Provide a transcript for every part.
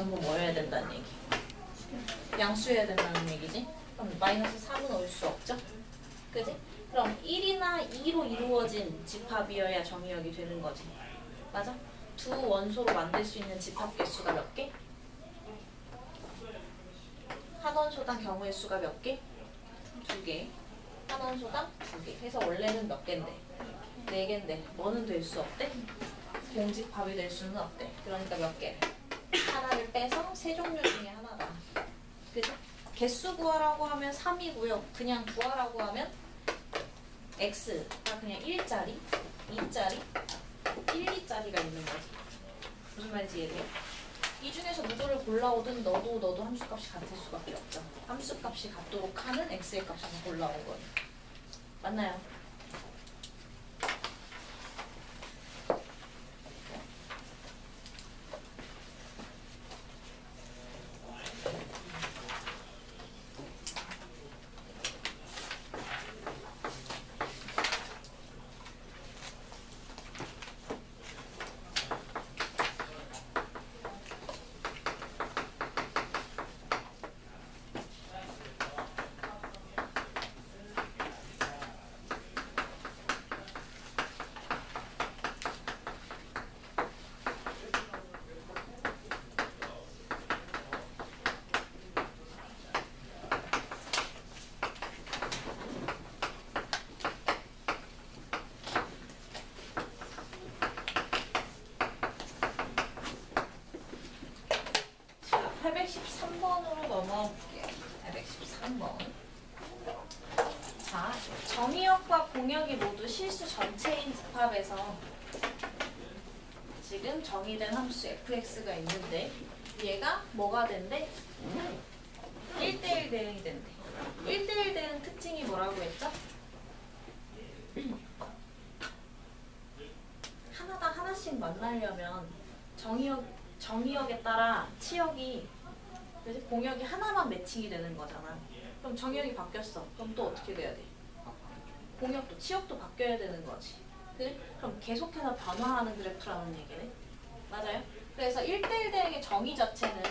전부 뭐여야 된다는 얘기? 양수여야 된다는 얘기지? 그럼 마이너스 3은 올 수 없죠? 그지? 그럼 1이나 2로 이루어진 집합이어야 정의역이 되는 거지. 맞아? 두 원소로 만들 수 있는 집합 개수가 몇 개? 한 원소당 경우의 수가 몇 개? 2개. 한 원소당 2개. 그래서 원래는 몇 개인데? 4개인데 뭐는 될 수 없대? 공집합이 될 수는 없대. 그러니까 몇 개? 하나를 빼서 세 종류 중에 하나다. 그죠? 개수 구하라고 하면 3이고요. 그냥 구하라고 하면 x가 그냥 1짜리, 2짜리, 1, 2짜리가 있는 거지. 무슨 말인지 이해돼요? 이 중에서 누구를 골라오든 너도 함수값이 같을 수밖에 없죠. 함수값이 같도록 하는 x의 값을 골라온 거예요. 맞나요? 자, 813번으로 넘어갈게요. 813번. 자, 정의역과 공역이 모두 실수 전체인 집합에서 지금 정의된 함수 fx가 있는데 얘가 뭐가 된대? 1대1 대응이 된대. 1대1 대응 특징이 뭐라고 했죠? 하나당 하나씩 만나려면 정의역에 따라 치역이, 그래서 공역이 하나만 매칭이 되는 거잖아. 그럼 정의역이 바뀌었어. 그럼 또 어떻게 돼야 돼? 공역도 치역도 바뀌어야 되는 거지. 그래? 그럼 계속해서 변화하는 그래프라는 얘기네. 맞아요? 그래서 1대1 대응의 정의 자체는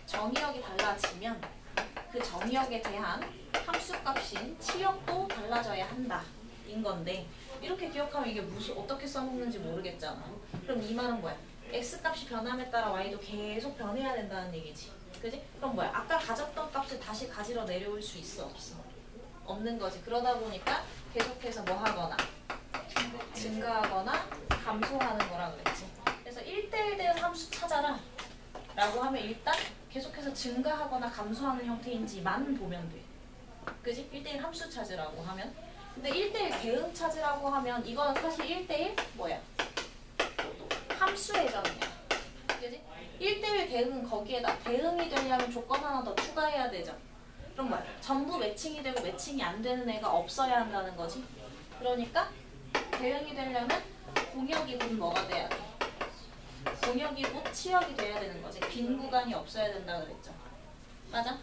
정의역이 달라지면 그 정의역에 대한 함수값인 치역도 달라져야 한다. 인 건데 이렇게 기억하면 이게 어떻게 써먹는지 모르겠잖아. 그럼 이 말은 뭐야? x값이 변함에 따라 y도 계속 변해야 된다는 얘기지. 그지? 그럼 뭐야? 아까 가졌던 값을 다시 가지러 내려올 수 있어? 없어? 없는 거지. 그러다 보니까 계속해서 뭐 하거나 증가하거나 감소하는 거라 그랬지. 그래서 1대1 대응 함수 찾아라 라고 하면 일단 계속해서 증가하거나 감소하는 형태인지만 보면 돼. 그지? 1대1 함수 찾으라고 하면. 근데 1대1 대응 찾으라고 하면 이거는 사실 1대1 뭐야? 함수의 점이야. 그지? 1대1 대응은 거기에다 대응이 되려면 조건 하나 더 추가해야 되죠. 그럼 뭐야? 전부 매칭이 되고 매칭이 안 되는 애가 없어야 한다는 거지. 그러니까 대응이 되려면 공역이 곧 뭐가 돼야 돼? 공역이 곧 치역이 돼야 되는 거지. 빈 구간이 없어야 된다 그랬죠. 맞아?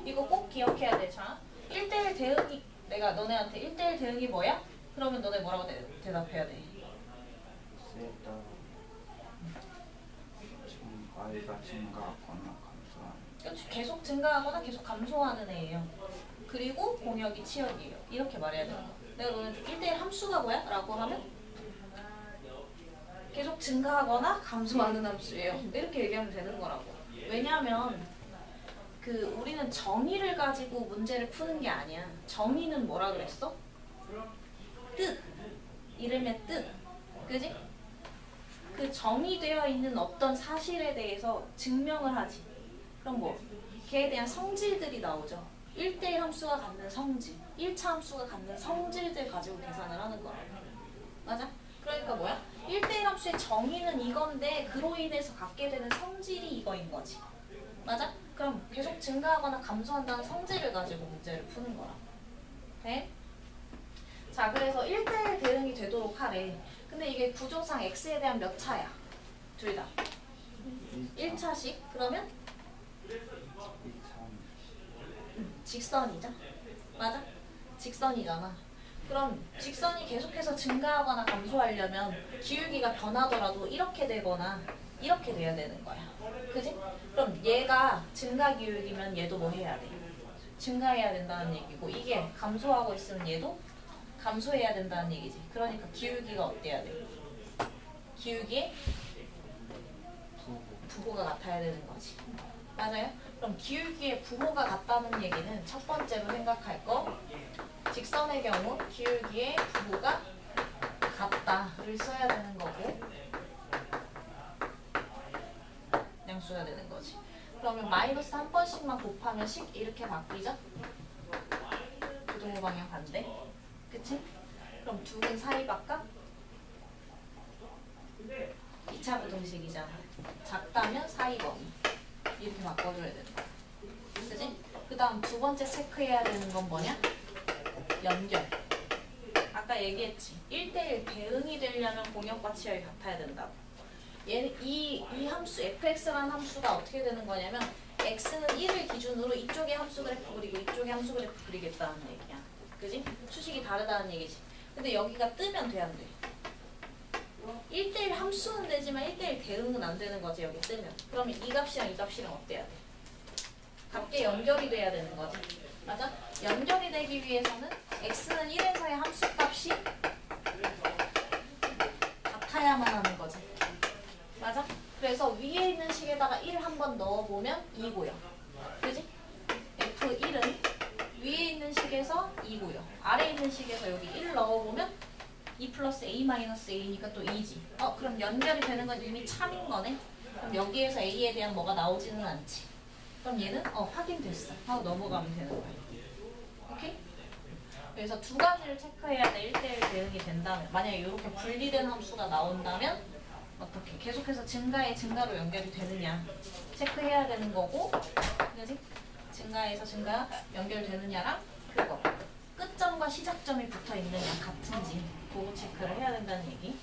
이거 꼭 기억해야 돼. 자, 1대1 대응이 내가 너네한테 1대1 대응이 뭐야? 그러면 너네 뭐라고 대답해야 돼? y가 증가하거나 감소하는. 그렇지. 계속 증가하거나 계속 감소하는 애예요. 그리고 공역이 치역이에요. 이렇게 말해야 되는 거야. 내가 너네한테 1대1 함수가 뭐야? 라고 하면 계속 증가하거나 감소하는 함수예요. 이렇게 얘기하면 되는 거라고. 왜냐하면 우리는 정의를 가지고 문제를 푸는 게 아니야. 정의는 뭐라 그랬어? 뜻. 이름의 뜻. 그지? 그 정의되어 있는 어떤 사실에 대해서 증명을 하지. 그럼 뭐? 걔에 대한 성질들이 나오죠. 1대1 함수가 갖는 성질, 1차 함수가 갖는 성질들 가지고 계산을 하는 거라고. 맞아? 그러니까 뭐야? 1대1 함수의 정의는 이건데 그로 인해서 갖게 되는 성질이 이거인 거지. 맞아? 그럼 계속 증가하거나 감소한다는 성질을 가지고 문제를 푸는 거라. 네? 자, 그래서 1대1 대응이 되도록 하래. 근데 이게 구조상 x에 대한 몇 차야? 둘 다. 1차씩? 그러면? 직선이죠? 맞아? 직선이잖아. 그럼 직선이 계속해서 증가하거나 감소하려면 기울기가 변하더라도 이렇게 되거나 이렇게 돼야 되는 거야. 그지? 그럼 얘가 증가 기울기면 얘도 뭐 해야 돼? 증가해야 된다는 얘기고 이게 감소하고 있으면 얘도 감소해야 된다는 얘기지. 그러니까 기울기가 어때야 돼? 기울기에 부호가 같아야 되는 거지. 맞아요? 그럼 기울기의 부호가 같다는 얘기는 첫 번째로 생각할 거 직선의 경우 기울기의 부호가 같다를 써야 되는 거고 그냥 써야 되는 거지. 그러면 마이너스 한 번씩만 곱하면 식 이렇게 바뀌죠? 부동호 방향 반대. 그치? 그럼 두근 사이 바깥? 2차 부등식이잖아. 작다면 사이 범위. 이렇게 바꿔줘야 되는 거야. 그치? 그 다음 두 번째 체크해야 되는 건 뭐냐? 연결. 아까 얘기했지. 1대1 대응이 되려면 공역과 치역이 같아야 된다고. 얘는 이 함수 fx라는 함수가 어떻게 되는 거냐면 x는 1을 기준으로 이쪽에 함수 그래프 그리고 이쪽에 함수 그래프 그리겠다는 얘기야. 그지? 수식이 다르다는 얘기지. 근데 여기가 뜨면 돼, 안 돼? 1대1 함수는 되지만 1대1 대응은 안 되는 거지, 여기 뜨면. 그러면 이 값이랑 이 값이랑 어때야 돼? 같게 연결이 돼야 되는 거지. 맞아? 연결이 되기 위해서는 x는 1에서의 함수값이 같아야만 하는 거지. 맞아? 그래서 위에 있는 식에다가 1 한번 넣어보면 2고요. 그지? F1은 위에 있는 식에서 2고요. 아래에 있는 식에서 여기 1 넣어보면 2 플러스 A 마이너스 A니까 또 2지. 그럼 연결이 되는 건 이미 참인 거네? 그럼 여기에서 A에 대한 뭐가 나오지는 않지. 그럼 얘는 확인됐어 하고 넘어가면 되는 거야. 오케이? 그래서 두 가지를 체크해야 돼. 1대1 대응이 된다면. 만약에 이렇게 분리된 함수가 나온다면 어떻게? 계속해서 증가에 증가로 연결이 되느냐 체크해야 되는 거고, 그지? 증가에서 증가 연결되느냐랑 그거 끝점과 시작점이 붙어 있느냐 같은지 그거 체크를 해야 된다는 얘기.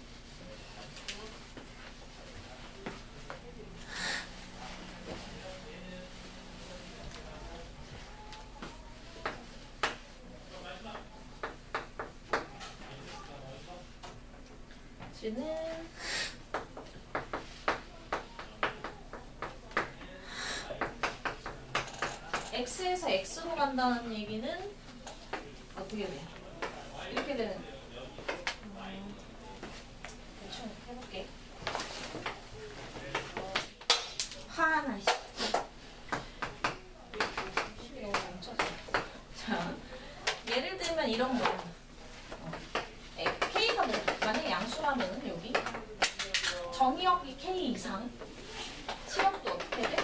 는 x에서 x로 간다는 얘기는 어떻게 돼? 이렇게 되는 대충 해볼게. 화나 씨. 너무 멈췄어. 자, 예를 들면 이런 거야. k가 뭐 만약에 양수라면은 여기 정의역이 k 이상, 치역도 어떻게 돼?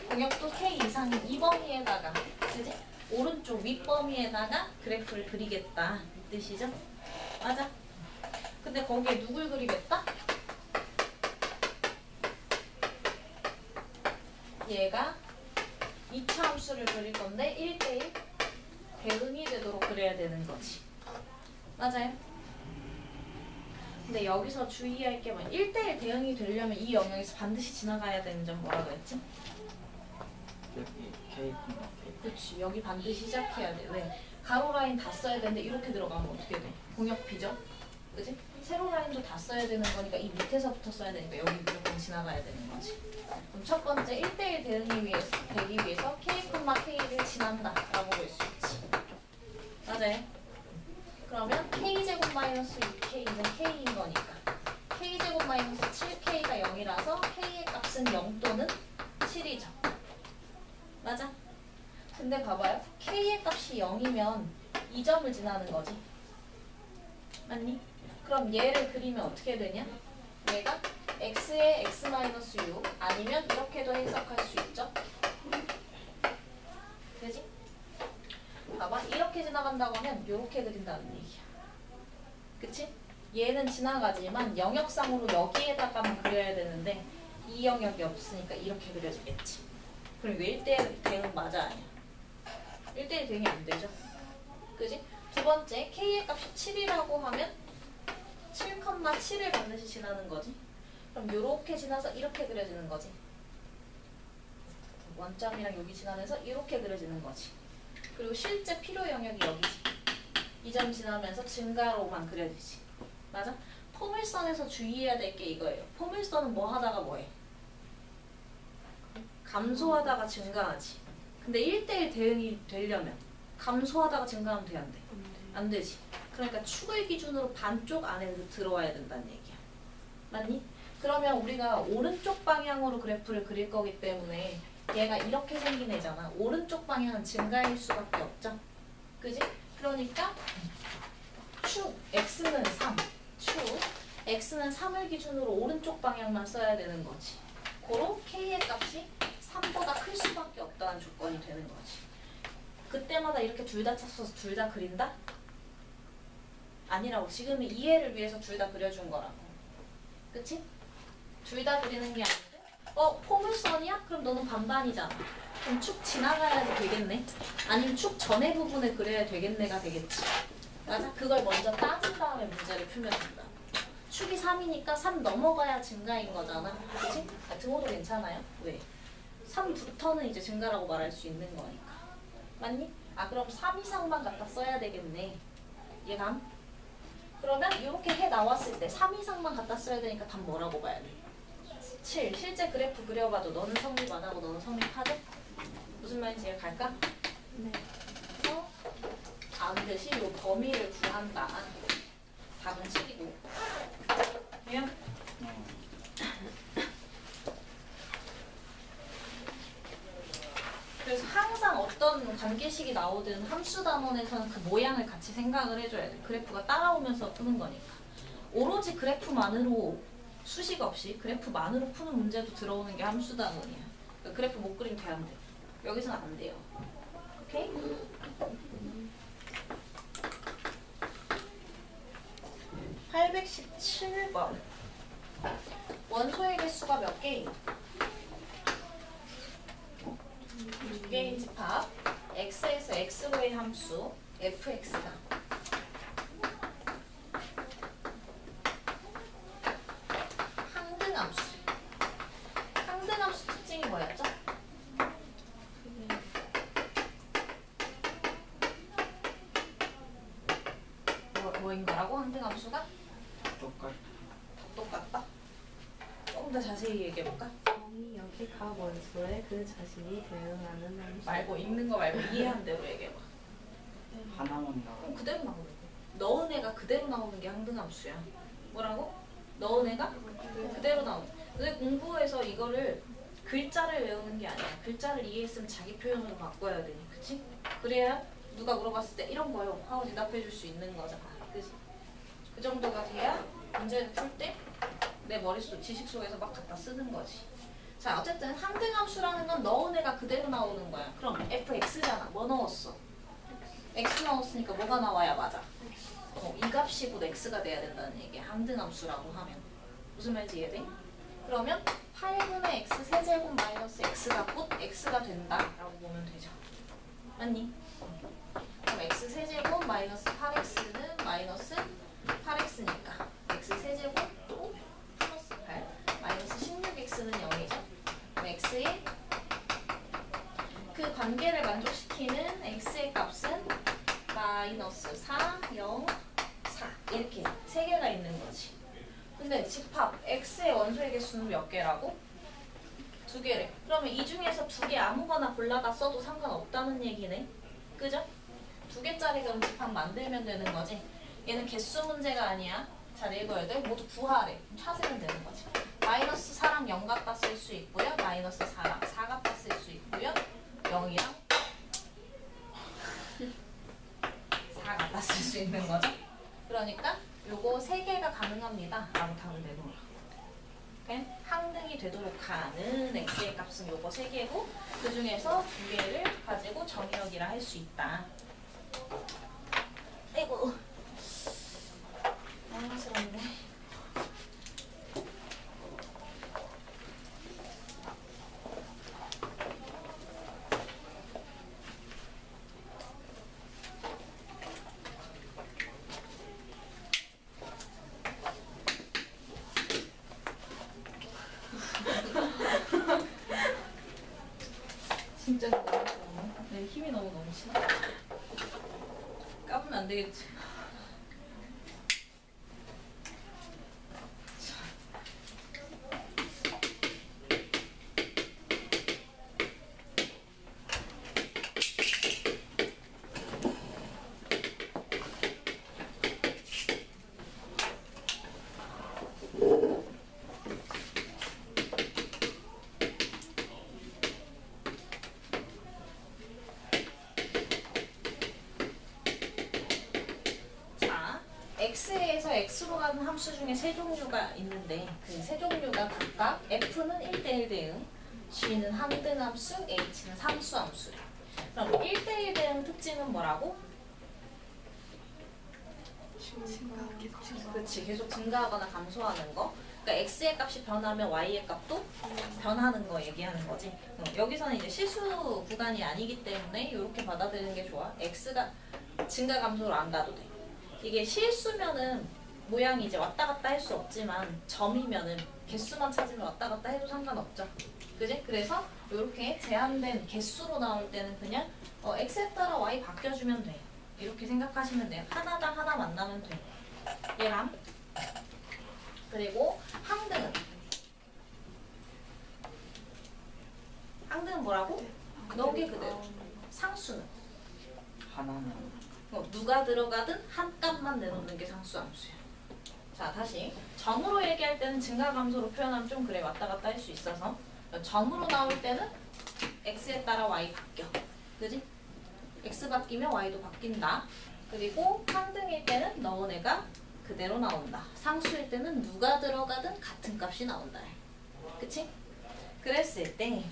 공역도 k 이상인 이 범위에다가, 그지? 오른쪽 윗범위에다가 그래프를 그리겠다 이 뜻이죠? 맞아? 근데 거기에 누굴 그리겠다? 얘가 2차 함수를 그릴 건데 1대1 대응이 되도록 그려야 되는 거지. 맞아요? 근데 여기서 주의할 게 뭐냐? 1대1 대응이 되려면 이 영역에서 반드시 지나가야 되는 점 뭐라 그랬지? K, 그렇지. 여기 반드시 시작해야 돼. 왜? 가로 라인 다 써야 되는데 이렇게 들어가면 어떻게 돼? 공역 비죠? 그지? 세로 라인도 다 써야 되는 거니까 이 밑에서부터 써야 되니까 여기 무조건 지나가야 되는 거지. 그럼 첫 번째 1대1 대응이 되기 위해서 K,K를 지난다 라고 볼 수 있지. 맞아요? 그러면 K제곱 마이너스 6K는 K인 거니까 K제곱 마이너스 7K가 0이라서 K의 값은 0 또는 7이죠. 맞아? 근데 봐봐요. K의 값이 0이면 이 점을 지나는 거지. 맞니? 그럼 얘를 그리면 어떻게 되냐? 얘가 x의 x-6 아니면 이렇게도 해석할 수 있죠? 되지? 봐봐. 이렇게 지나간다고 하면 이렇게 그린다는 얘기야. 그치? 얘는 지나가지만 영역상으로 여기에다가만 그려야 되는데 이 영역이 없으니까 이렇게 그려지겠지. 그럼 이거 1대1 대응 맞아 아니야? 1대1 대응이 안 되죠? 그지? 두 번째 K의 값이 7이라고 하면 7,7을 반드시 지나는 거지. 그럼 요렇게 지나서 이렇게 그려지는 거지. 원점이랑 여기 지나면서 이렇게 그려지는 거지. 그리고 실제 필요 영역이 여기지. 이 점 지나면서 증가로만 그려지지. 맞아? 포물선에서 주의해야 될 게 이거예요. 포물선은 뭐 하다가 뭐해? 감소하다가 증가하지. 근데 1대1 대응이 되려면 감소하다가 증가하면 돼, 안 돼? 안 되지. 그러니까 축을 기준으로 반쪽 안에 들어와야 된다는 얘기야. 맞니? 그러면 우리가 오른쪽 방향으로 그래프를 그릴 거기 때문에 얘가 이렇게 생긴 애잖아. 오른쪽 방향은 증가일 수밖에 없죠. 그지? 그러니까 축 x는 3, 축 x는 3을 기준으로 오른쪽 방향만 써야 되는 거지. 고로 k의 값이 3보다 클 수밖에 없다는 조건이 되는 거지. 그때마다 이렇게 둘 다 찾아서 둘 다 그린다? 아니라고. 지금은 이해를 위해서 둘 다 그려준 거라고. 그치? 둘 다 그리는 게 아닌데? 포물선이야? 그럼 너는 반반이잖아. 그럼 축 지나가야 되겠네? 아니면 축 전의 부분을 그려야 되겠네가 되겠지. 맞아? 그걸 먼저 따진 다음에 문제를 풀면 된다. 축이 3이니까 3 넘어가야 증가인 거잖아. 그치? 등호도 괜찮아요? 왜? 3부터는 이제 증가라고 말할 수 있는 거니까. 맞니? 그럼 3 이상만 갖다 써야 되겠네. 이해감? 그러면 이렇게 해 나왔을 때 3 이상만 갖다 써야 되니까 답 뭐라고 봐야 돼? 7. 실제 그래프 그려봐도 너는 성립 안 하고 너는 성립하죠? 무슨 말인지 이해 갈까? 네. 그래서 반드시 이 범위를 구한다. 답은 7이고. 돼요? 그래서 항상 어떤 관계식이 나오든 함수 단원에서는 그 모양을 같이 생각을 해줘야 돼. 그래프가 따라오면서 푸는 거니까. 오로지 그래프만으로 수식 없이 그래프만으로 푸는 문제도 들어오는 게 함수 단원이야. 그러니까 그래프 못 그리면 돼, 안 돼? 여기서는 안 돼요. 오케이? 817번. 원소의 개수가 몇 개인? 두 개인 집합. x에서 x로의 함수 fx가 항등함수. 항등함수 특징이 뭐였죠? 뭐인 거라고? 항등함수가? 똑같다? 조금 더 자세히 얘기해볼까? 이 여기 각 원소에 그 자신이 대응하는 함수. 말고 읽는 거 말고 이해한 대로 얘기해봐. 하나만 그럼 나와. 그대로 나오는 거. 넣은 애가 그대로 나오는 게 항등함수야. 뭐라고? 넣은 애가 그대로 나오는 거. 근데 공부에서 이거를 글자를 외우는 게 아니야. 글자를 이해했으면 자기 표현으로 바꿔야 되니. 그치? 그래야 누가 물어봤을 때 이런 거요 하고 대답해 줄 수 있는 거잖아. 그치? 그 정도가 돼야 문제를 풀 때 내 머릿속 지식 속에서 막 갖다 쓰는 거지. 자, 어쨌든 항등함수라는 건 넣은 애가 그대로 나오는 거야. 그럼 fx잖아. 뭐 넣었어? x 넣었으니까 뭐가 나와야 맞아? 이 값이 곧 x가 돼야 된다는 얘기야. 항등함수라고 하면. 무슨 말인지 이해돼? 그러면 8분의 x 세제곱 마이너스 x가 곧 x가 된다라고 보면 되죠. 맞니? 그럼 x 세제곱 마이너스 8x는 마이너스 8x니까 x 세제곱 또 플러스 8 마이너스 16x는 0이죠. 그럼 x의 그 관계를 만족시키는 x의 값은 마이너스 4, 0, 4 이렇게 세 개가 있는 거지. 근데 집합 x의 원소의 개수는 몇 개라고? 2개래. 그러면 이 중에서 2개 아무거나 골라다 써도 상관없다는 얘기네. 그죠? 2개짜리 그럼 집합 만들면 되는 거지. 얘는 개수 문제가 아니야. 잘 읽어야 돼. 모두 구하래. 찾으면 되는 거지. 마이너스 4랑 0 갖다 쓸 수 있고요. 마이너스 4랑 4 갖다 쓸 수 있고요. 0이랑 4 갖다 쓸 수 있는 거죠. 그러니까 요거 3개가 가능합니다. 라고 답을 내놓으라고. 오케이? 항등이 되도록 하는 x의 값은 요거 3개고 그 중에서 2개를 가지고 정의역이라 할 수 있다. 아이고 당황스럽네. 진짜 너무 내 힘이 너무 넘치나? 까부면 안 되겠지. 0에서 x로 가는 함수 중에 세 종류가 있는데 그 세 종류가 각각 f는 1대1 대응, g는 항등함수, h는 상수함수. 그럼 1대1 대응 특징은 뭐라고? 그렇지, 계속 증가하거나 감소하는 거. 그러니까 x의 값이 변하면 y의 값도 변하는 거 얘기하는 거지. 여기서는 이제 실수 구간이 아니기 때문에 이렇게 받아들이는 게 좋아. x가 증가 감소로 안 가도 돼. 이게 실수면은 모양이 이제 왔다 갔다 할 수 없지만 점이면은 개수만 찾으면 왔다 갔다 해도 상관없죠. 그지? 그래서 이렇게 제한된 개수로 나올 때는 그냥 x에 따라 y 바뀌어주면 돼. 이렇게 생각하시면 돼요. 하나당 하나 만나면 돼. 얘랑. 그리고 항등은? 항등은 뭐라고? 너게 그대로. 상수는? 하나는 누가 들어가든 한 값만 내놓는 게 상수함수야. 자, 다시 점으로 얘기할 때는 증가 감소로 표현하면 좀 그래 왔다 갔다 할 수 있어서 점으로 나올 때는 x에 따라 y 바뀌어. 그지? x 바뀌면 y도 바뀐다. 그리고 항등일 때는 넣은 애가 그대로 나온다. 상수일 때는 누가 들어가든 같은 값이 나온다. 그치? 그랬을 때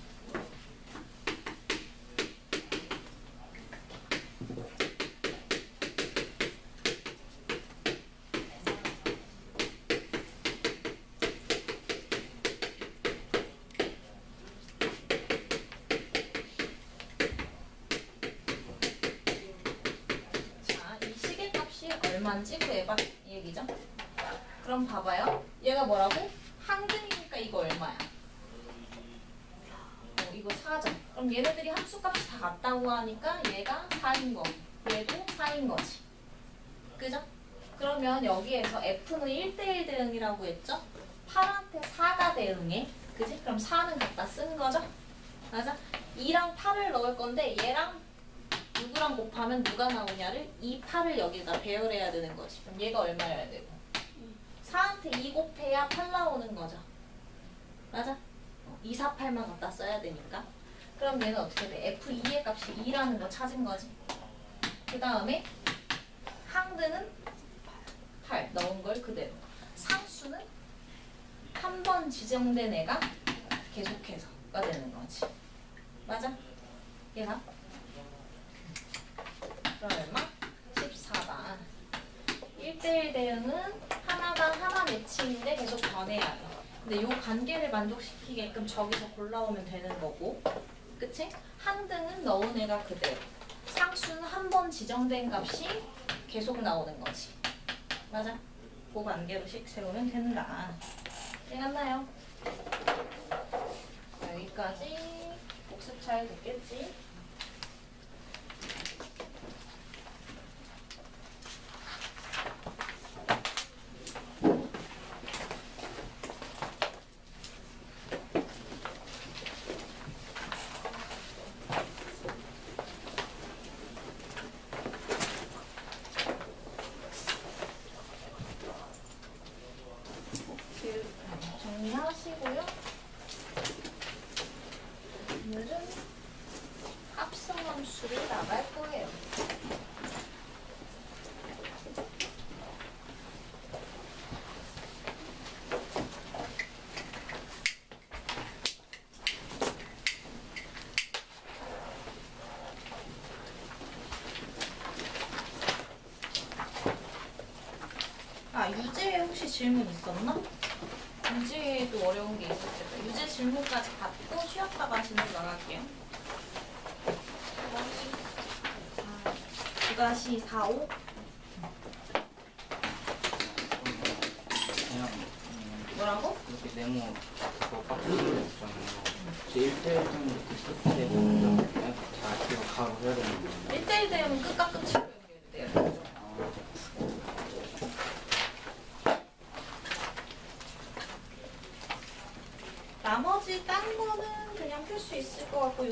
얼마인지 구해봐 이 얘기죠. 그럼 봐봐요. 얘가 뭐라고? 항등이니까 이거 얼마야? 이거 4죠. 그럼 얘네들이 함수값이 다 같다고 하니까 얘가 4인 거, 얘도 4인 거지. 그죠? 그러면 여기에서 F는 1대1 대응이라고 했죠? 8한테 4가 대응해. 그지? 그럼 4는 갖다 쓴 거죠? 맞아? 2랑 8을 넣을 건데 얘랑 누구랑 곱하면 누가 나오냐를 이 8을 여기다 배열해야 되는 거지. 그럼 얘가 얼마여야 되고 4한테 2 곱해야 8 나오는 거죠. 맞아? 2, 4, 8만 갖다 써야 되니까. 그럼 얘는 어떻게 돼? F2의 값이 2라는 거 찾은 거지. 그 다음에 항등은 8 넣은 걸 그대로. 상수는 한 번 지정된 애가 계속해서가 되는 거지. 맞아? 얘가 그럼 얼마? 14번. 1대1 대응은 하나당 하나 매칭인데 계속 변해야 돼. 근데 이 관계를 만족시키게끔 저기서 골라오면 되는 거고. 그치? 항등은 넣은 애가 그대로. 상수는 한 번 지정된 값이 계속 나오는 거지. 맞아? 그 관계로씩 세우면 된다. 이해갔나요? 여기까지 복습 잘 됐겠지? 정리하시고요. 오늘은 합성함수를 나갈 거예요. 유제에 혹시 질문 있었나? 유제에도 어려운 게 있었겠다. 유제 질문까지 받고 쉬었다가 진로 나갈게요. 9-4, 5. 그냥 뭐라고? 이렇게 네모 그거 박스로 있잖아요. 제 1대1 정도 그때 그냥 다 기억하고 해야 되는 거예요. 1대1 되면 끝과 끝으로 연결돼요. 나머지 딴 거는 그냥 풀 수 있을 것 같고